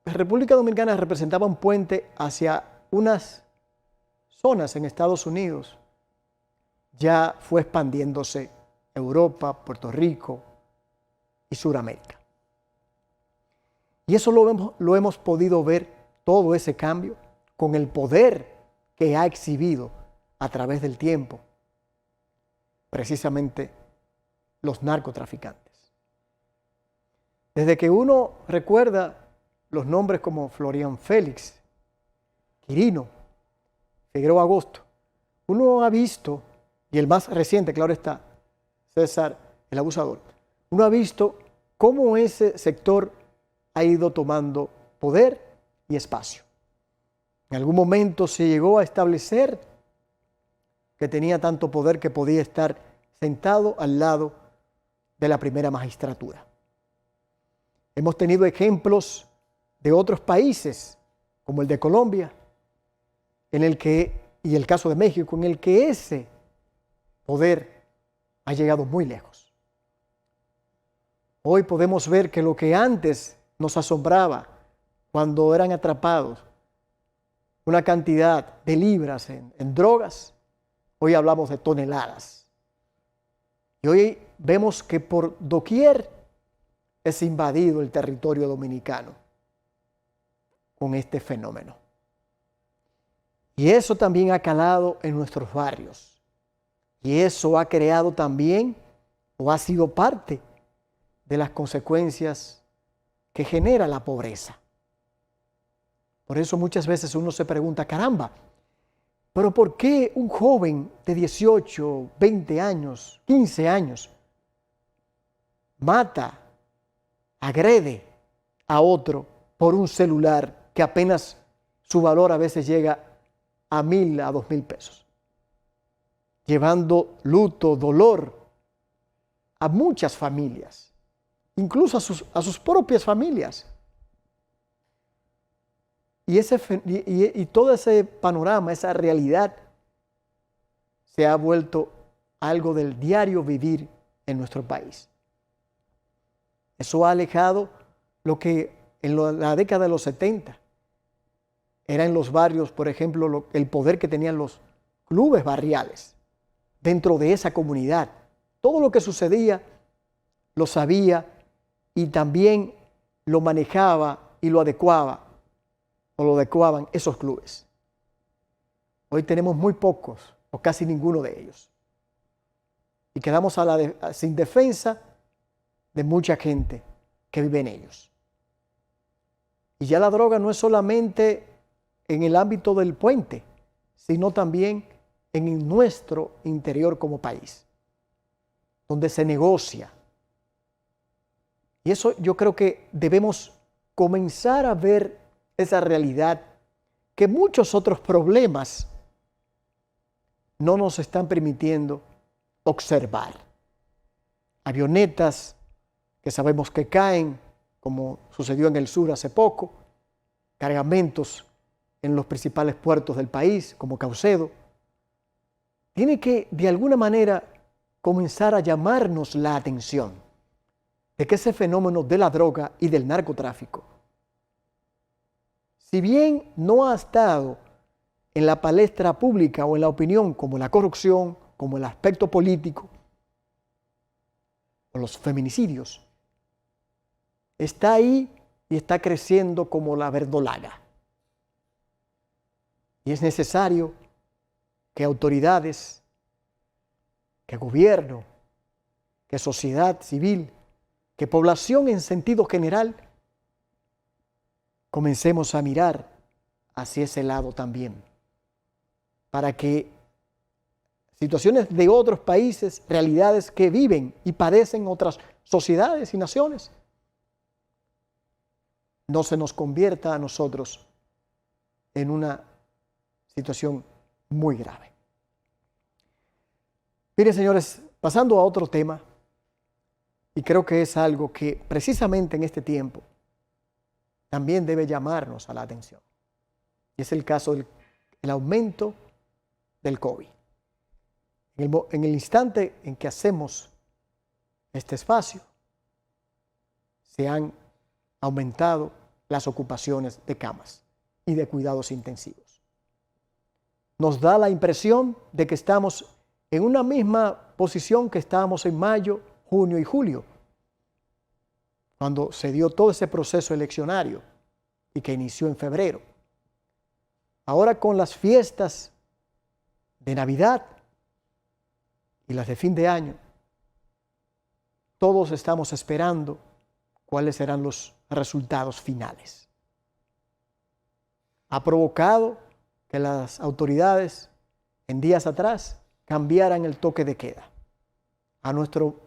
República Dominicana representaba un puente hacia unas zonas en Estados Unidos, ya fue expandiéndose Europa, Puerto Rico y Suramérica. Y eso lo hemos podido ver, todo ese cambio, con el poder que ha exhibido a través del tiempo, precisamente los narcotraficantes. Desde que uno recuerda los nombres como Florian Félix, Quirino, Figueroa Agosto, uno ha visto, y el más reciente, claro está, César el Abusador, uno ha visto cómo ese sector ha ido tomando poder y espacio. En algún momento se llegó a establecer que tenía tanto poder que podía estar sentado al lado de la primera magistratura. Hemos tenido ejemplos de otros países, como el de Colombia, y el caso de México, en el que ese poder ha llegado muy lejos. Hoy podemos ver que lo que antes nos asombraba cuando eran atrapados una cantidad de libras en drogas, Hoy hablamos de toneladas. Y hoy vemos que por doquier es invadido el territorio dominicano con este fenómeno. Y eso también ha calado en nuestros barrios. Y eso ha creado también, o ha sido parte de las consecuencias que genera la pobreza. Por eso muchas veces uno se pregunta, caramba, pero ¿por qué un joven de 18, 20 años, 15 años mata, agrede a otro por un celular que apenas su valor a veces llega a 1,000 a 2,000 pesos? Llevando luto, dolor a muchas familias, incluso a sus propias familias. Y todo ese panorama, esa realidad, se ha vuelto algo del diario vivir en nuestro país. Eso ha alejado lo que en la década de los 70 era en los barrios, por ejemplo, el poder que tenían los clubes barriales dentro de esa comunidad. Todo lo que sucedía lo sabía y también lo manejaba y lo adecuaba o lo adecuaban esos clubes. Hoy tenemos muy pocos o casi ninguno de ellos. Y quedamos sin defensa de mucha gente que vive en ellos. Y ya la droga no es solamente en el ámbito del puente, sino también en nuestro interior como país, donde se negocia. Y eso yo creo que debemos comenzar a ver esa realidad que muchos otros problemas no nos están permitiendo observar. Avionetas que sabemos que caen, como sucedió en el sur hace poco, cargamentos en los principales puertos del país, como Caucedo. Tiene que, de alguna manera, comenzar a llamarnos la atención de que ese fenómeno de la droga y del narcotráfico, si bien no ha estado en la palestra pública o en la opinión como la corrupción, como el aspecto político o los feminicidios, está ahí y está creciendo como la verdolaga. Y es necesario que autoridades, que gobierno, que sociedad civil, que población en sentido general, comencemos a mirar hacia ese lado también, para que situaciones de otros países, realidades que viven y padecen otras sociedades y naciones, no se nos convierta a nosotros en una situación muy grave. Miren, señores, pasando a otro tema, y creo que es algo que precisamente en este tiempo también debe llamarnos a la atención. Y es el caso del aumento del COVID. En el instante en que hacemos este espacio, se han aumentado las ocupaciones de camas y de cuidados intensivos. Nos da la impresión de que estamos en una misma posición que estábamos en mayo, junio y julio, cuando se dio todo ese proceso eleccionario y que inició en febrero. Ahora con las fiestas de Navidad y las de fin de año, todos estamos esperando cuáles serán los resultados finales. Ha provocado que las autoridades en días atrás cambiaran el toque de queda. A nuestro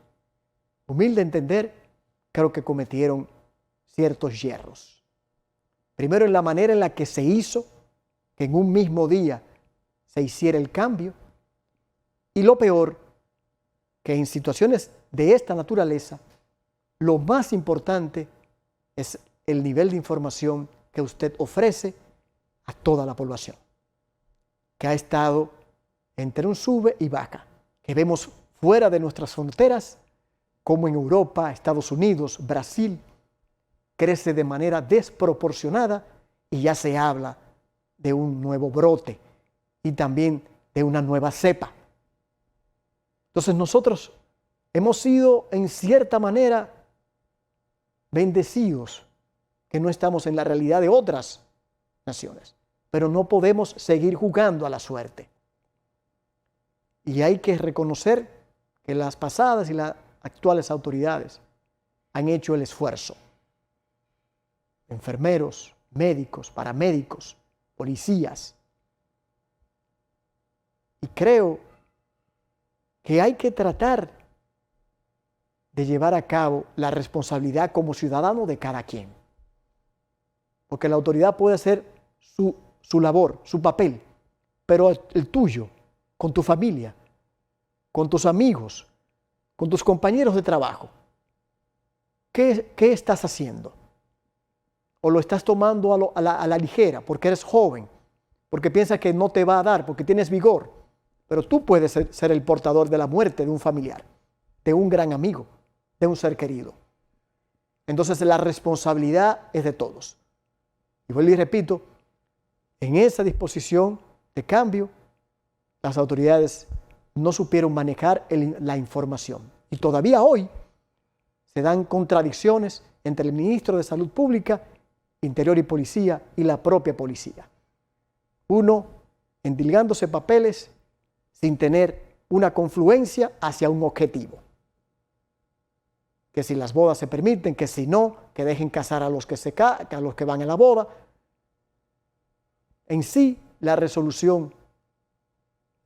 humilde entender, creo que cometieron ciertos yerros. Primero, en la manera en la que se hizo, que en un mismo día se hiciera el cambio. Y lo peor, que en situaciones de esta naturaleza, lo más importante es el nivel de información que usted ofrece a toda la población, que ha estado entre un sube y baja, que vemos fuera de nuestras fronteras, como en Europa, Estados Unidos, Brasil, crece de manera desproporcionada y ya se habla de un nuevo brote y también de una nueva cepa Entonces nosotros hemos sido en cierta manera bendecidos, que no estamos en la realidad de otras naciones, pero no podemos seguir jugando a la suerte. Y hay que reconocer que las pasadas y las actuales autoridades han hecho el esfuerzo. Enfermeros, médicos, paramédicos, policías. Y creo que hay que tratar de llevar a cabo la responsabilidad como ciudadano de cada quien. Porque la autoridad puede hacer su labor, su papel, pero el tuyo, con tu familia, con tus amigos, con tus compañeros de trabajo, ¿qué estás haciendo? ¿O lo estás tomando a la ligera porque eres joven, porque piensas que no te va a dar, porque tienes vigor? Pero tú puedes ser el portador de la muerte de un familiar, de un gran amigo, de un ser querido. Entonces la responsabilidad es de todos. Y vuelvo y repito, en esa disposición de cambio, las autoridades no supieron manejar la información. Y todavía hoy se dan contradicciones entre el ministro de Salud Pública, Interior y Policía y la propia policía. Uno endilgándose papeles sin tener una confluencia hacia un objetivo. Que si las bodas se permiten, que si no, que dejen casar a los que van a la boda. En sí, la resolución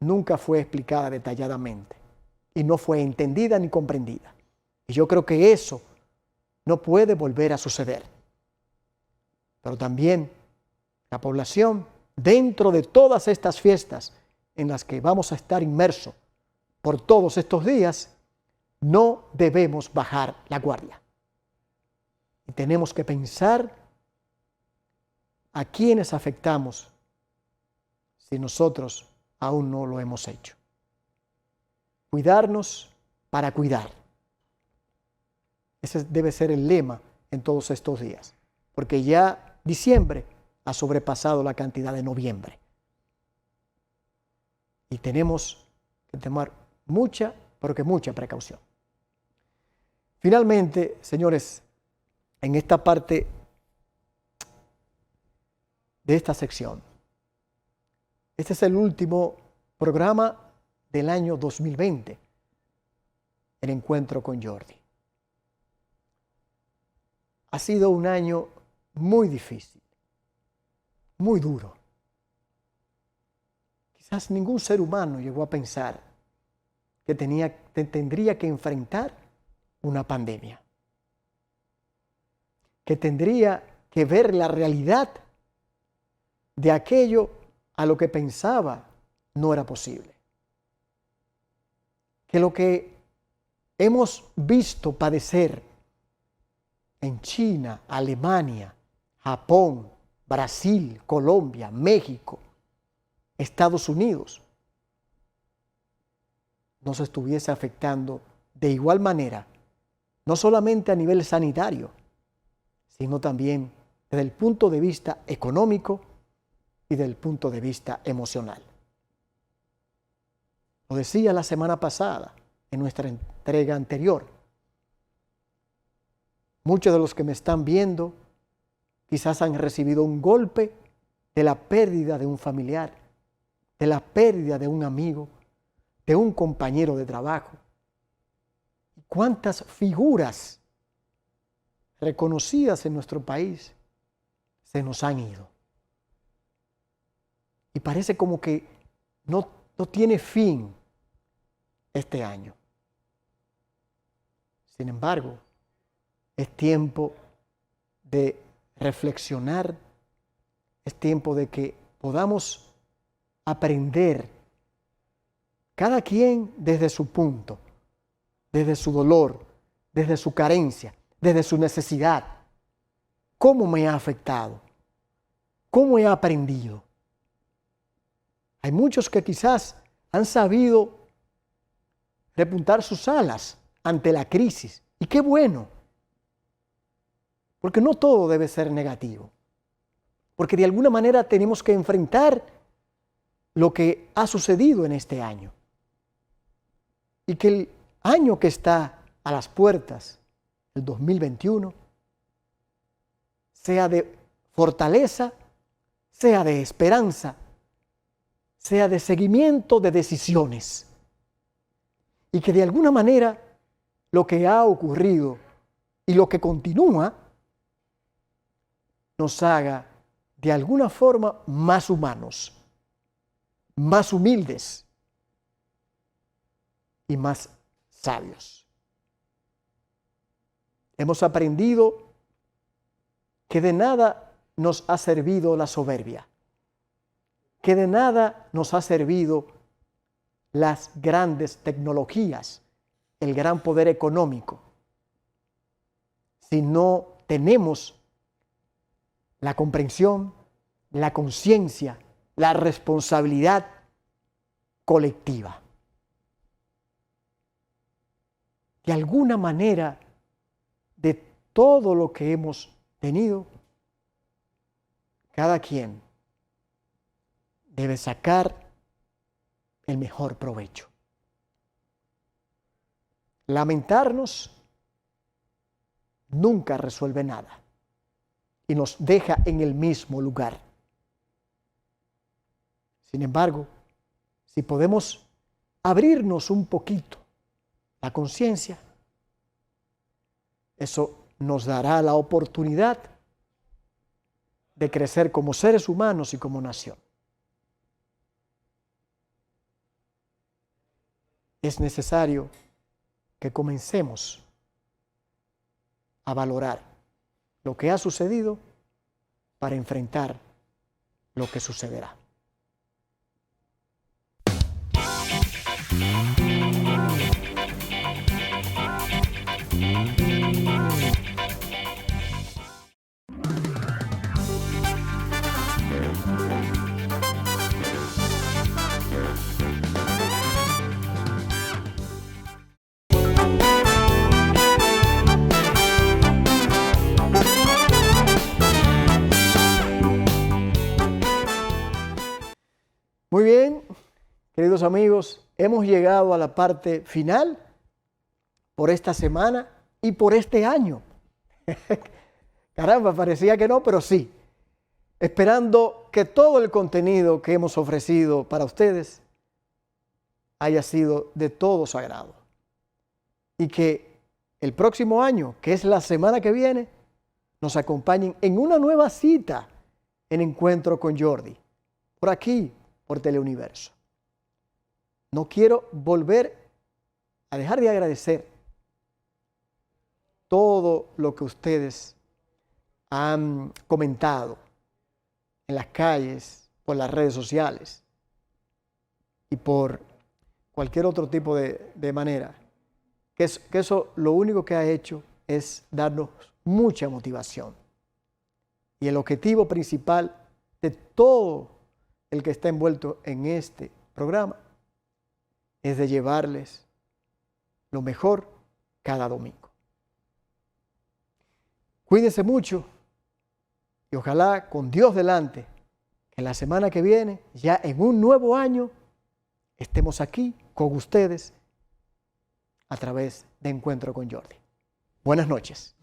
nunca fue explicada detalladamente y no fue entendida ni comprendida. Y yo creo que eso no puede volver a suceder. Pero también la población, dentro de todas estas fiestas en las que vamos a estar inmersos por todos estos días, no debemos bajar la guardia. Y tenemos que pensar a quiénes afectamos si nosotros aún no lo hemos hecho. Cuidarnos para cuidar. Ese debe ser el lema en todos estos días, porque ya diciembre ha sobrepasado la cantidad de noviembre. Y tenemos que tomar mucha, pero que mucha precaución. Finalmente, señores, en esta parte de esta sección, este es el último programa del año 2020, el encuentro con Jordi. Ha sido un año muy difícil, muy duro. Quizás ningún ser humano llegó a pensar que tendría que enfrentar una pandemia, que tendría que ver la realidad de aquello a lo que pensaba no era posible. Que lo que hemos visto padecer en China, Alemania, Japón, Brasil, Colombia, México, Estados Unidos, nos estuviese afectando de igual manera, no solamente a nivel sanitario, sino también desde el punto de vista económico y desde el punto de vista emocional. Lo decía la semana pasada en nuestra entrega anterior. Muchos de los que me están viendo quizás han recibido un golpe de la pérdida de un familiar, de la pérdida de un amigo, de un compañero de trabajo. ¿Cuántas figuras reconocidas en nuestro país se nos han ido? Y parece como que no tiene fin este año. Sin embargo, es tiempo de reflexionar, es tiempo de que podamos aprender, cada quien desde su punto, desde su dolor, desde su carencia, desde su necesidad. ¿Cómo me ha afectado? ¿Cómo he aprendido? Hay muchos que quizás han sabido repuntar sus alas ante la crisis. Y qué bueno. Porque no todo debe ser negativo. Porque de alguna manera tenemos que enfrentar lo que ha sucedido en este año. y que el año que está a las puertas, el 2021, sea de fortaleza, sea de esperanza, sea de seguimiento de decisiones. Y que de alguna manera lo que ha ocurrido y lo que continúa nos haga de alguna forma más humanos, más humildes y más sabios. Hemos aprendido que de nada nos ha servido la soberbia, que de nada nos ha servido las grandes tecnologías, el gran poder económico, si no tenemos la comprensión, la conciencia, la responsabilidad colectiva. De alguna manera, de todo lo que hemos tenido, cada quien debe sacar el mejor provecho. Lamentarnos nunca resuelve nada y nos deja en el mismo lugar. Sin embargo, si podemos abrirnos un poquito la conciencia, eso nos dará la oportunidad de crecer como seres humanos y como nación. Es necesario que comencemos a valorar lo que ha sucedido para enfrentar lo que sucederá. Muy bien, queridos amigos, hemos llegado a la parte final por esta semana y por este año. Caramba, parecía que no, pero sí. Esperando que todo el contenido que hemos ofrecido para ustedes haya sido de todo su agrado. Y que el próximo año, que es la semana que viene, nos acompañen en una nueva cita en Encuentro con Jordi. Por aquí, por Teleuniverso. No quiero volver a dejar de agradecer todo lo que ustedes han comentado en las calles, por las redes sociales y por cualquier otro tipo de manera. Que eso lo único que ha hecho es darnos mucha motivación. Y el objetivo principal de todo el que está envuelto en este programa es de llevarles lo mejor cada domingo. Cuídense mucho y ojalá con Dios delante, que la semana que viene, ya en un nuevo año, estemos aquí con ustedes a través de Encuentro con Jordi. Buenas noches.